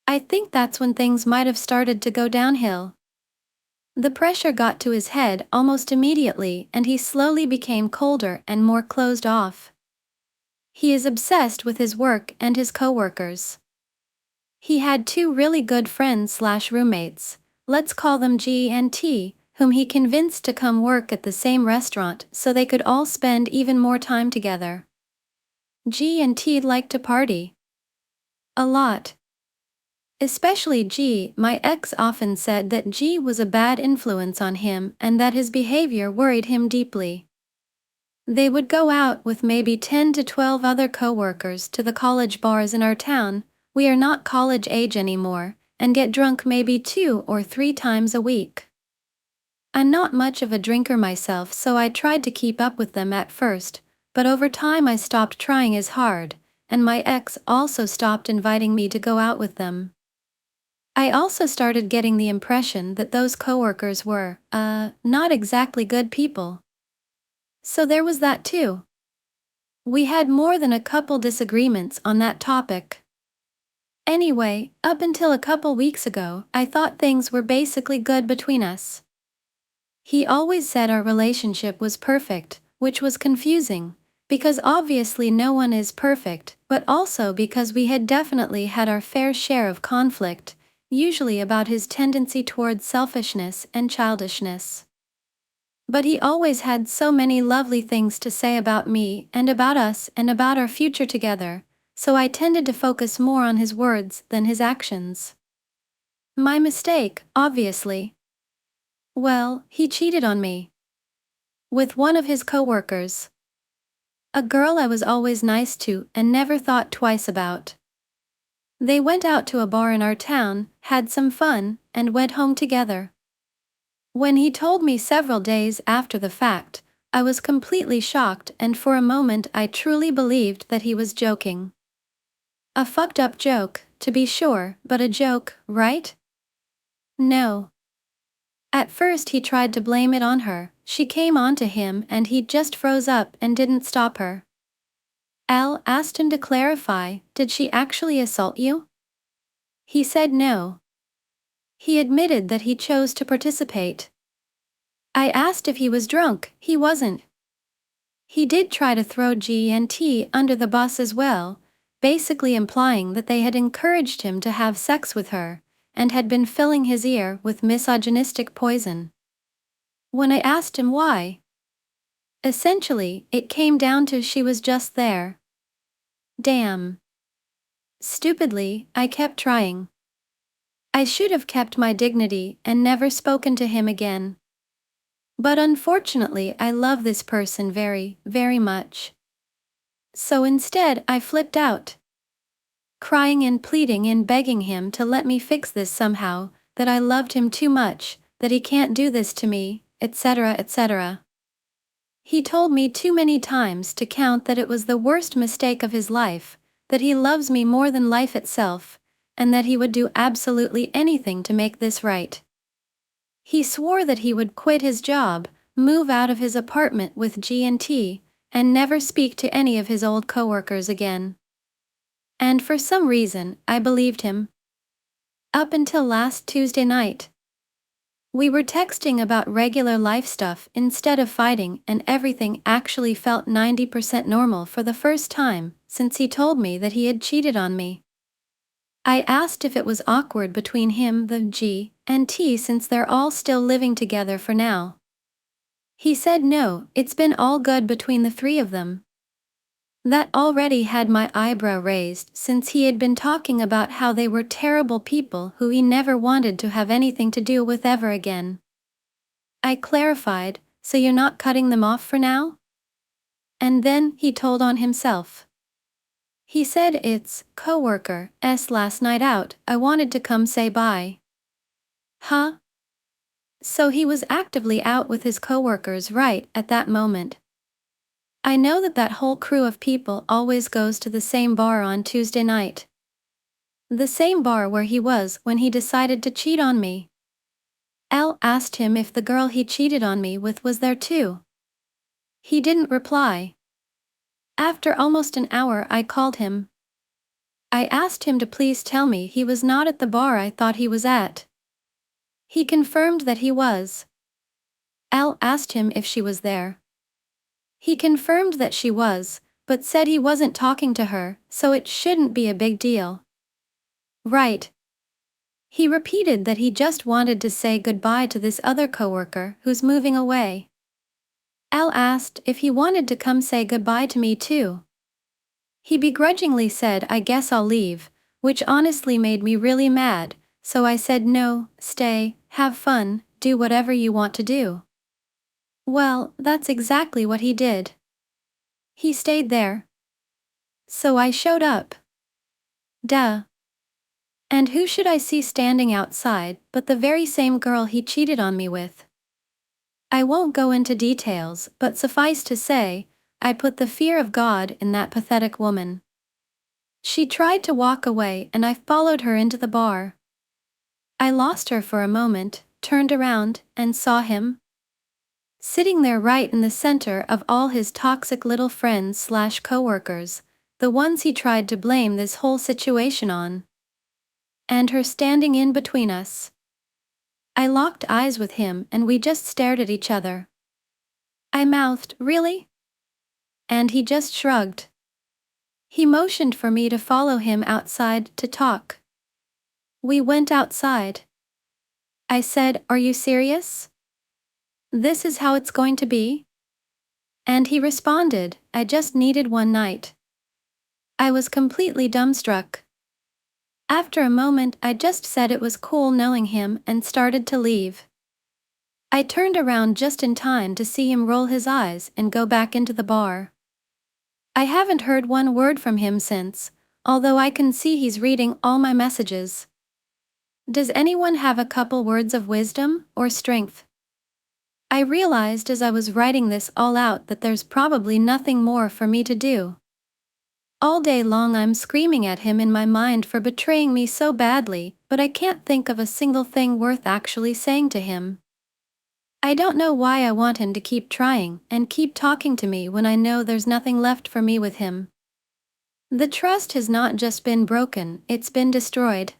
I think that's when things might have started to go downhill. The pressure got to his head almost immediately and he slowly became colder and more closed off. He is obsessed with his work and his coworkers. He had 2 really good friends/roommates, let's call them G and T, whom he convinced to come work at the same restaurant so they could all spend even more time together. G and T liked to party. A lot. Especially G. My ex often said that G was a bad influence on him and that his behavior worried him deeply. They would go out with maybe 10 to 12 other coworkers to the college bars in our town, we are not college age anymore, and get drunk maybe 2 or 3 times a week. I'm not much of a drinker myself, so I tried to keep up with them at first, but over time I stopped trying as hard, and my ex also stopped inviting me to go out with them. I also started getting the impression that those coworkers were, not exactly good people. So there was that too. We had more than a couple disagreements on that topic. Anyway, up until a couple weeks ago, I thought things were basically good between us. He always said our relationship was perfect, which was confusing, because obviously no one is perfect, but also because we had definitely had our fair share of conflict, usually about his tendency towards selfishness and childishness. But he always had so many lovely things to say about me and about us and about our future together, so I tended to focus more on his words than his actions. My mistake, obviously. Well, he cheated on me. With one of his coworkers. A girl I was always nice to and never thought twice about. They went out to a bar in our town, had some fun, and went home together. When he told me several days after the fact, I was completely shocked and for a moment I truly believed that he was joking. A fucked up joke, to be sure, but a joke, right? No. At first he tried to blame it on her, she came on to him and he just froze up and didn't stop her. Al asked him to clarify, did she actually assault you? He said no. He admitted that he chose to participate. I asked if he was drunk. He wasn't. He did try to throw Gst'ck under the bus as well, basically implying that they had encouraged him to have sex with her, and had been filling his ear with misogynistic poison. When I asked him why, essentially, it came down to she was just there. Damn. Stupidly, I kept trying. I should have kept my dignity and never spoken to him again. But unfortunately, I love this person very, very much. So instead, I flipped out, crying and pleading and begging him to let me fix this somehow, that I loved him too much, that he can't do this to me, etc., etc. He told me too many times to count that it was the worst mistake of his life, that he loves me more than life itself, and that he would do absolutely anything to make this right. He swore that he would quit his job, move out of his apartment with Gst'ck, and never speak to any of his old coworkers again. And for some reason, I believed him. Up until last Tuesday night. We were texting about regular life stuff instead of fighting, and everything actually felt 90% normal for the first time since he told me that he had cheated on me. I asked if it was awkward between him, the G, and T since they're all still living together for now. He said no, it's been all good between the three of them. That already had my eyebrow raised since he had been talking about how they were terrible people who he never wanted to have anything to do with ever again. I clarified, so you're not cutting them off for now? And then he told on himself. He said it's coworker's last night out, I wanted to come say bye. Huh? So he was actively out with his coworkers right at that moment. I know that whole crew of people always goes to the same bar on Tuesday night. The same bar where he was when he decided to cheat on me. L asked him if the girl he cheated on me with was there too. He didn't reply. After almost an hour I called him. I asked him to please tell me he was not at the bar I thought he was at. He confirmed that he was. L asked him if she was there. He confirmed that she was, but said he wasn't talking to her, so it shouldn't be a big deal. Right. He repeated that he just wanted to say goodbye to this other coworker who's moving away. Al asked if he wanted to come say goodbye to me too. He begrudgingly said I guess I'll leave, which honestly made me really mad, so I said no, stay, have fun, do whatever you want to do. Well, that's exactly what he did. He stayed there. So I showed up. Duh. And who should I see standing outside but the very same girl he cheated on me with? I won't go into details, but suffice to say, I put the fear of God in that pathetic woman. She tried to walk away and I followed her into the bar. I lost her for a moment, turned around, and saw him sitting there right in the center of all his toxic little friends/coworkers, the ones he tried to blame this whole situation on. And her standing in between us. I locked eyes with him and we just stared at each other. I mouthed, "Really?" And he just shrugged. He motioned for me to follow him outside to talk. We went outside. I said, "Are you serious? This is how it's going to be?" And he responded, "I just needed one night." I was completely dumbstruck. After a moment I just said it was cool knowing him and started to leave. I turned around just in time to see him roll his eyes and go back into the bar. I haven't heard one word from him since, although I can see he's reading all my messages. Does anyone have a couple words of wisdom or strength? I realized as I was writing this all out that there's probably nothing more for me to do. All day long I'm screaming at him in my mind for betraying me so badly, but I can't think of a single thing worth actually saying to him. I don't know why I want him to keep trying and keep talking to me when I know there's nothing left for me with him. The trust has not just been broken, it's been destroyed.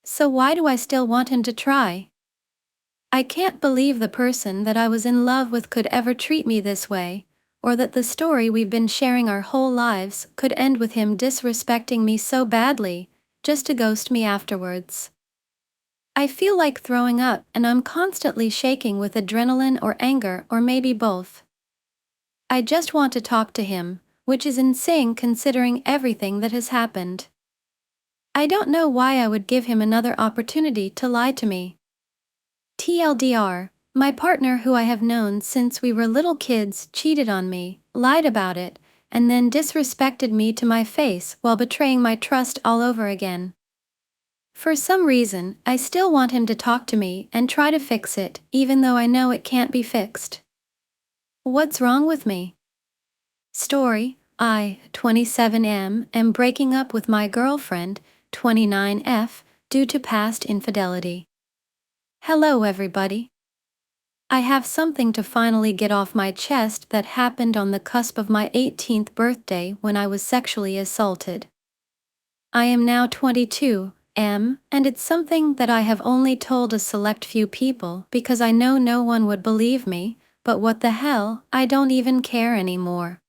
So why do I still want him to try? I can't believe the person that I was in love with could ever treat me this way, or that the story we've been sharing our whole lives could end with him disrespecting me so badly, just to ghost me afterwards. I feel like throwing up and I'm constantly shaking with adrenaline or anger or maybe both. I just want to talk to him, which is insane considering everything that has happened. I don't know why I would give him another opportunity to lie to me. TLDR, my partner who I have known since we were little kids cheated on me, lied about it, and then disrespected me to my face while betraying my trust all over again. For some reason, I still want him to talk to me and try to fix it, even though I know it can't be fixed. What's wrong with me? Story: I, 27M, am breaking up with my girlfriend, 29F, due to past infidelity. Hello everybody. I have something to finally get off my chest that happened on the cusp of my 18th birthday when I was sexually assaulted. I am now 22M, and it's something that I have only told a select few people because I know no one would believe me, but what the hell, I don't even care anymore.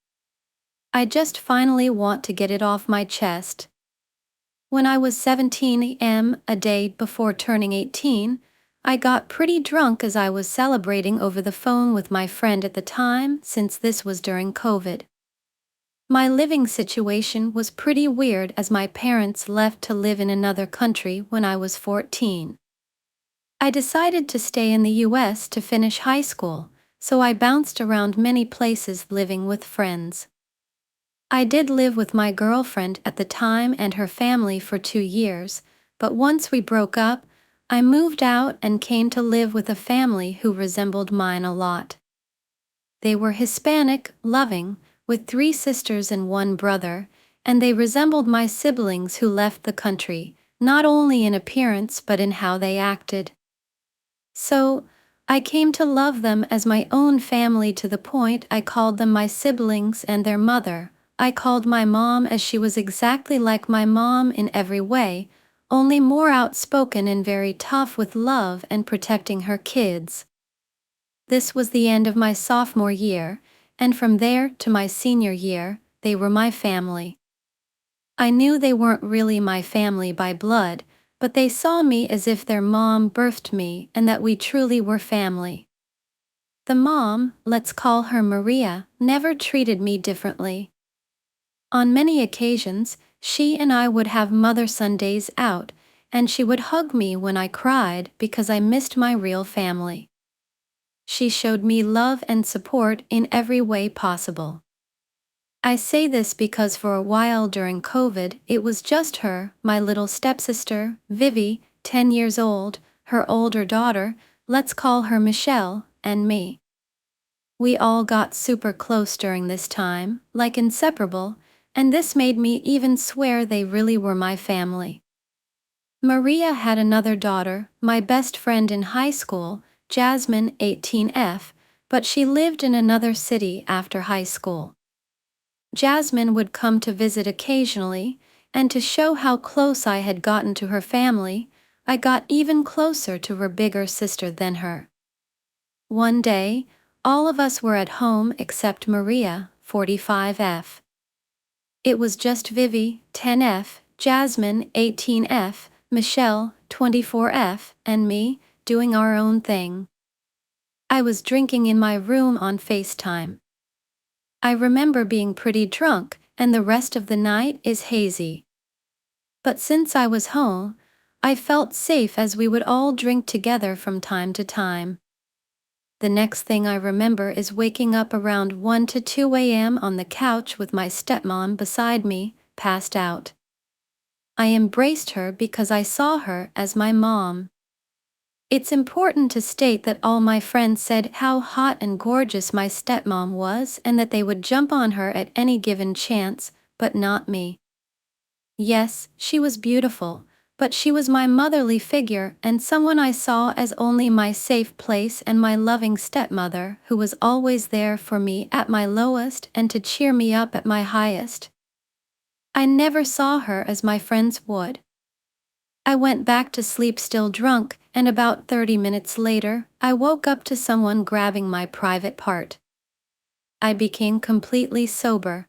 I just finally want to get it off my chest. When I was 17M, a day before turning 18, I got pretty drunk as I was celebrating over the phone with my friend at the time, since this was during COVID. My living situation was pretty weird as my parents left to live in another country when I was 14. I decided to stay in the US to finish high school, so I bounced around many places living with friends. I did live with my girlfriend at the time and her family for 2 years, but once we broke up, I moved out and came to live with a family who resembled mine a lot. They were Hispanic, loving, with 3 sisters and 1 brother, and they resembled my siblings who left the country, not only in appearance but in how they acted. So, I came to love them as my own family to the point I called them my siblings and their mother. I called my mom as she was exactly like my mom in every way, only more outspoken and very tough with love and protecting her kids. This was the end of my sophomore year, and from there to my senior year, they were my family. I knew they weren't really my family by blood, but they saw me as if their mom birthed me and that we truly were family. The mom, let's call her Maria, never treated me differently. On many occasions, she and I would have Mother-son days out, and she would hug me when I cried because I missed my real family. She showed me love and support in every way possible. I say this because for a while during COVID, it was just her, my little stepsister, Vivi, 10 years old, her older daughter, let's call her Michelle, and me. We all got super close during this time, like inseparable, and this made me even swear they really were my family. Maria had another daughter, my best friend in high school, Jasmine, 18F, but she lived in another city after high school. Jasmine would come to visit occasionally, and to show how close I had gotten to her family, I got even closer to her bigger sister than her. One day, all of us were at home except Maria, 45F. It was just Vivi, 10F, Jasmine, 18F, Michelle, 24F, and me, doing our own thing. I was drinking in my room on FaceTime. I remember being pretty drunk, and the rest of the night is hazy. But since I was home, I felt safe as we would all drink together from time to time. The next thing I remember is waking up around 1 to 2 a.m. on the couch with my stepmom beside me, passed out. I embraced her because I saw her as my mom. It's important to state that all my friends said how hot and gorgeous my stepmom was and that they would jump on her at any given chance, but not me. Yes, she was beautiful, but she was my motherly figure and someone I saw as only my safe place and my loving stepmother who was always there for me at my lowest and to cheer me up at my highest. I never saw her as my friends would. I went back to sleep still drunk, and about 30 minutes later, I woke up to someone grabbing my private part. I became completely sober.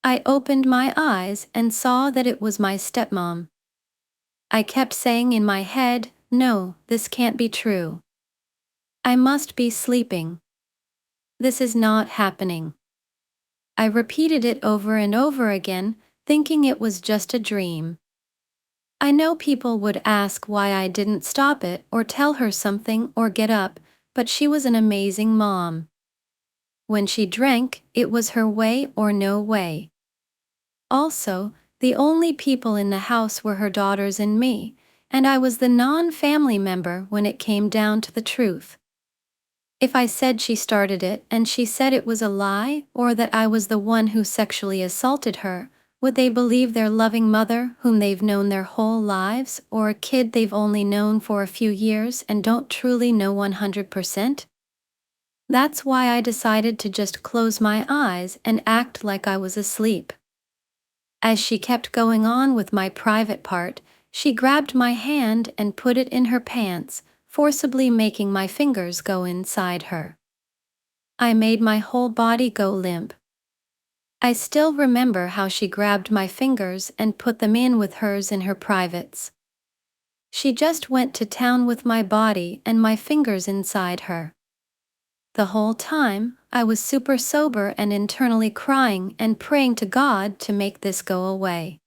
I opened my eyes and saw that it was my stepmom. I kept saying in my head, "No, this can't be true. I must be sleeping. This is not happening." I repeated it over and over again, thinking it was just a dream. I know people would ask why I didn't stop it or tell her something or get up, but she was an amazing mom. When she drank, it was her way or no way. Also, the only people in the house were her daughters and me, and I was the non-family member when it came down to the truth. If I said she started it and she said it was a lie or that I was the one who sexually assaulted her, would they believe their loving mother whom they've known their whole lives, or a kid they've only known for a few years and don't truly know 100%? That's why I decided to just close my eyes and act like I was asleep. As she kept going on with my private part, she grabbed my hand and put it in her pants, forcibly making my fingers go inside her. I made my whole body go limp. I still remember how she grabbed my fingers and put them in with hers in her privates. She just went to town with my body and my fingers inside her. The whole time, I was super sober and internally crying and praying to God to make this go away.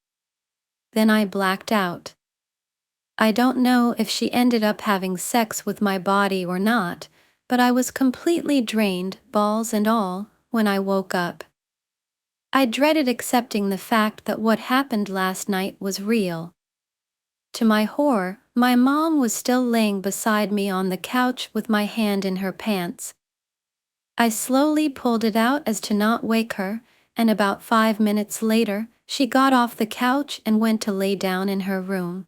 Then I blacked out. I don't know if she ended up having sex with my body or not, but I was completely drained, balls and all, when I woke up. I dreaded accepting the fact that what happened last night was real. To my horror, my mom was still laying beside me on the couch with my hand in her pants. I slowly pulled it out as to not wake her, and about 5 minutes later, she got off the couch and went to lay down in her room.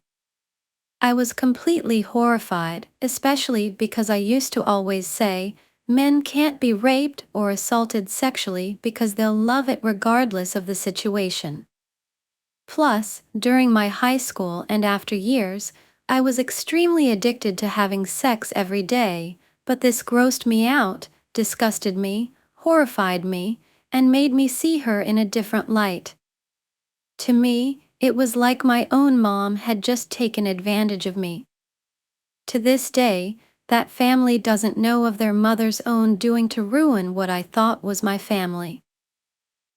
I was completely horrified, especially because I used to always say, men can't be raped or assaulted sexually because they'll love it regardless of the situation. Plus, during my high school and after years, I was extremely addicted to having sex every day, but this grossed me out, disgusted me, horrified me, and made me see her in a different light. To me, it was like my own mom had just taken advantage of me. To this day, that family doesn't know of their mother's own doing to ruin what I thought was my family.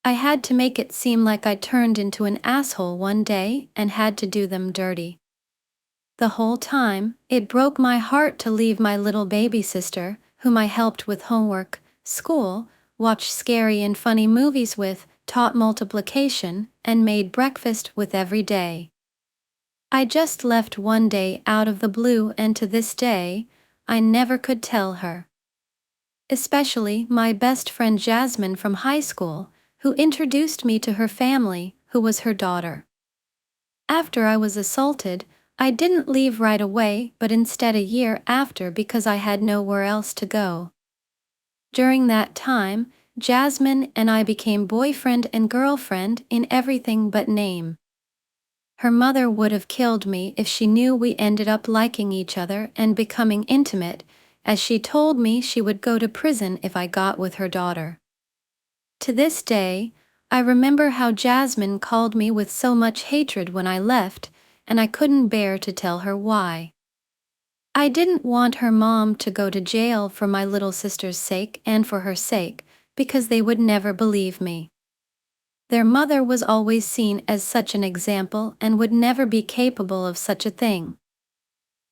I had to make it seem like I turned into an asshole one day and had to do them dirty. The whole time, it broke my heart to leave my little baby sister, whom I helped with homework, school, watched scary and funny movies with, taught multiplication, and made breakfast with every day. I just left one day out of the blue, and to this day, I never could tell her. Especially my best friend Jasmine from high school, who introduced me to her family, who was her daughter. After I was assaulted, I didn't leave right away but instead a year after because I had nowhere else to go. During that time, Jasmine and I became boyfriend and girlfriend in everything but name. Her mother would have killed me if she knew we ended up liking each other and becoming intimate, as she told me she would go to prison if I got with her daughter. To this day, I remember how Jasmine called me with so much hatred when I left, and I couldn't bear to tell her why. I didn't want her mom to go to jail for my little sister's sake and for her sake, because they would never believe me. Their mother was always seen as such an example and would never be capable of such a thing.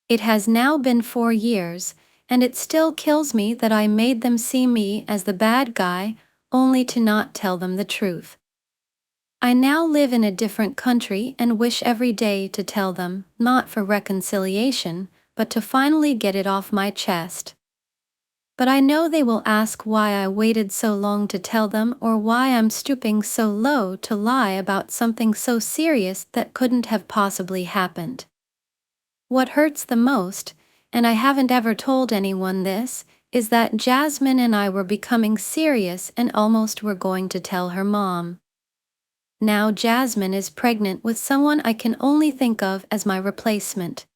It has now been 4 years, and it still kills me that I made them see me as the bad guy, only to not tell them the truth. I now live in a different country and wish every day to tell them, not for reconciliation, but to finally get it off my chest. But I know they will ask why I waited so long to tell them or why I'm stooping so low to lie about something so serious that couldn't have possibly happened. What hurts the most, and I haven't ever told anyone this, is that Jasmine and I were becoming serious and almost were going to tell her mom. Now Jasmine is pregnant with someone I can only think of as my replacement.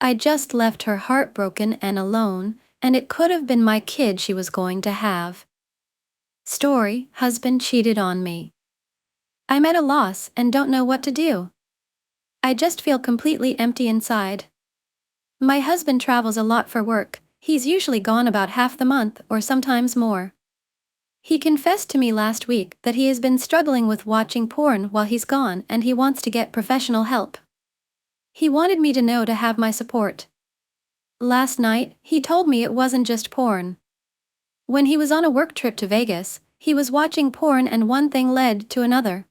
I just left her heartbroken and alone, and it could have been my kid she was going to have. Story: husband cheated on me. I'm at a loss and don't know what to do. I just feel completely empty inside. My husband travels a lot for work. He's usually gone about half the month or sometimes more. He confessed to me last week that he has been struggling with watching porn while he's gone and he wants to get professional help. He wanted me to know to have my support. Last night, he told me it wasn't just porn. When he was on a work trip to Vegas, he was watching porn and one thing led to another.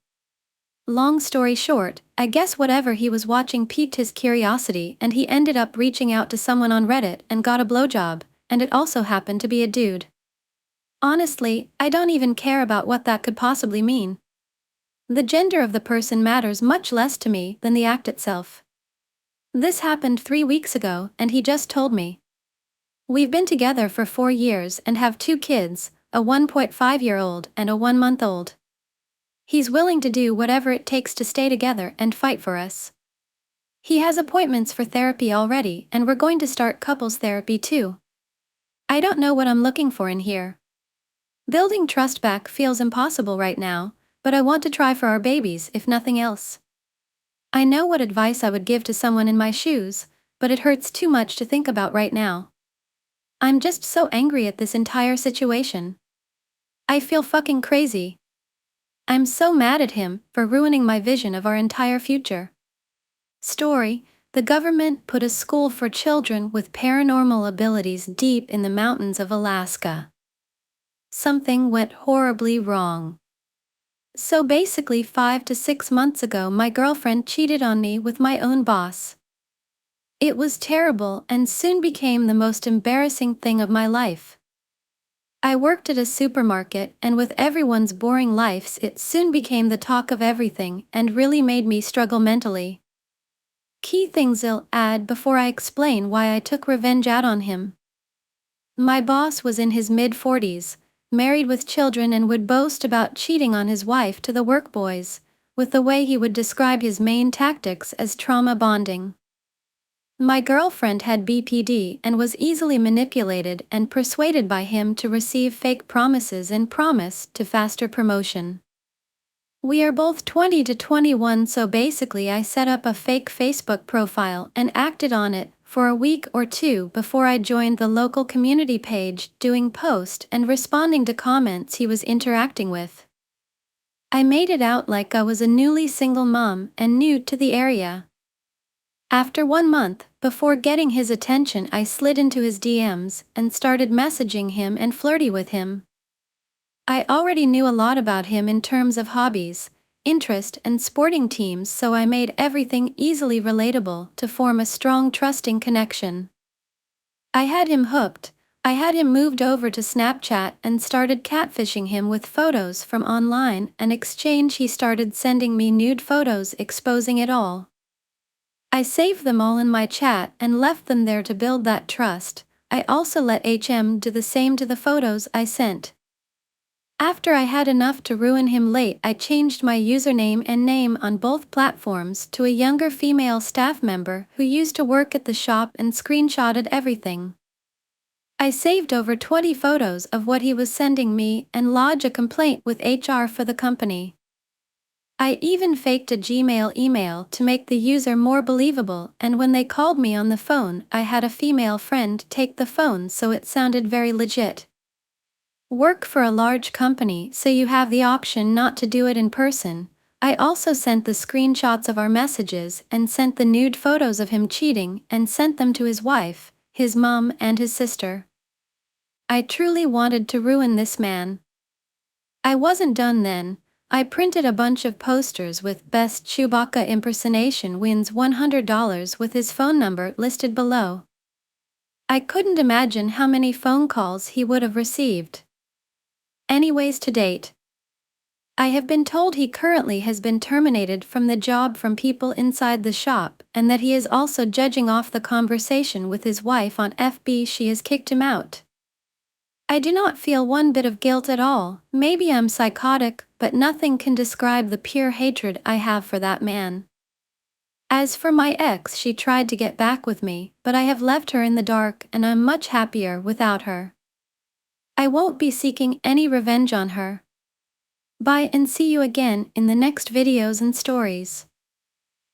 Long story short, I guess whatever he was watching piqued his curiosity and he ended up reaching out to someone on Reddit and got a blowjob, and it also happened to be a dude. Honestly, I don't even care about what that could possibly mean. The gender of the person matters much less to me than the act itself. This happened 3 weeks ago and he just told me. We've been together for 4 years and have 2 kids, a 1.5-year-old and a 1-month-old. He's willing to do whatever it takes to stay together and fight for us. He has appointments for therapy already and we're going to start couples therapy too. I don't know what I'm looking for in here. Building trust back feels impossible right now, but I want to try for our babies if nothing else. I know what advice I would give to someone in my shoes, but it hurts too much to think about right now. I'm just so angry at this entire situation. I feel fucking crazy. I'm so mad at him for ruining my vision of our entire future. Story: the government put a school for children with paranormal abilities deep in the mountains of Alaska. Something went horribly wrong. So basically 5 to 6 months ago my girlfriend cheated on me with my own boss. It was terrible and soon became the most embarrassing thing of my life. I worked at a supermarket and with everyone's boring lives it soon became the talk of everything and really made me struggle mentally. Key things I'll add before I explain why I took revenge out on him. My boss was in his mid-40s, married with children and would boast about cheating on his wife to the work boys, with the way he would describe his main tactics as trauma bonding. My girlfriend had BPD and was easily manipulated and persuaded by him to receive fake promises and promise to faster promotion. We are both 20 to 21, so basically I set up a fake Facebook profile and acted on it for a week or 2 before I joined the local community page, doing post and responding to comments he was interacting with. I made it out like I was a newly single mom and new to the area. After 1 month, before getting his attention, I slid into his DMs and started messaging him and flirty with him. I already knew a lot about him in terms of hobbies, interest and sporting teams, so I made everything easily relatable to form a strong trusting connection. I had him hooked. I had him moved over to Snapchat and started catfishing him with photos from online. In exchange he started sending me nude photos exposing it all. I saved them all in my chat and left them there to build that trust. I also let HM do the same to the photos I sent. After I had enough to ruin him late, I changed my username and name on both platforms to a younger female staff member who used to work at the shop and screenshotted everything. I saved over 20 photos of what he was sending me and lodged a complaint with HR for the company. I even faked a Gmail email to make the user more believable, and when they called me on the phone, I had a female friend take the phone so it sounded very legit. Work for a large company, so you have the option not to do it in person. I also sent the screenshots of our messages and sent the nude photos of him cheating and sent them to his wife, his mom and his sister. I truly wanted to ruin this man. I wasn't done then. I printed a bunch of posters with "Best Chewbacca impersonation wins $100" with his phone number listed below. I couldn't imagine how many phone calls he would have received. Anyways, to date, I have been told he currently has been terminated from the job from people inside the shop, and that he is also judging off the conversation with his wife on FB. She has kicked him out. I do not feel one bit of guilt at all. Maybe I'm psychotic, but nothing can describe the pure hatred I have for that man. As for my ex, she tried to get back with me, but I have left her in the dark and I'm much happier without her. I won't be seeking any revenge on her. Bye and see you again in the next videos and stories.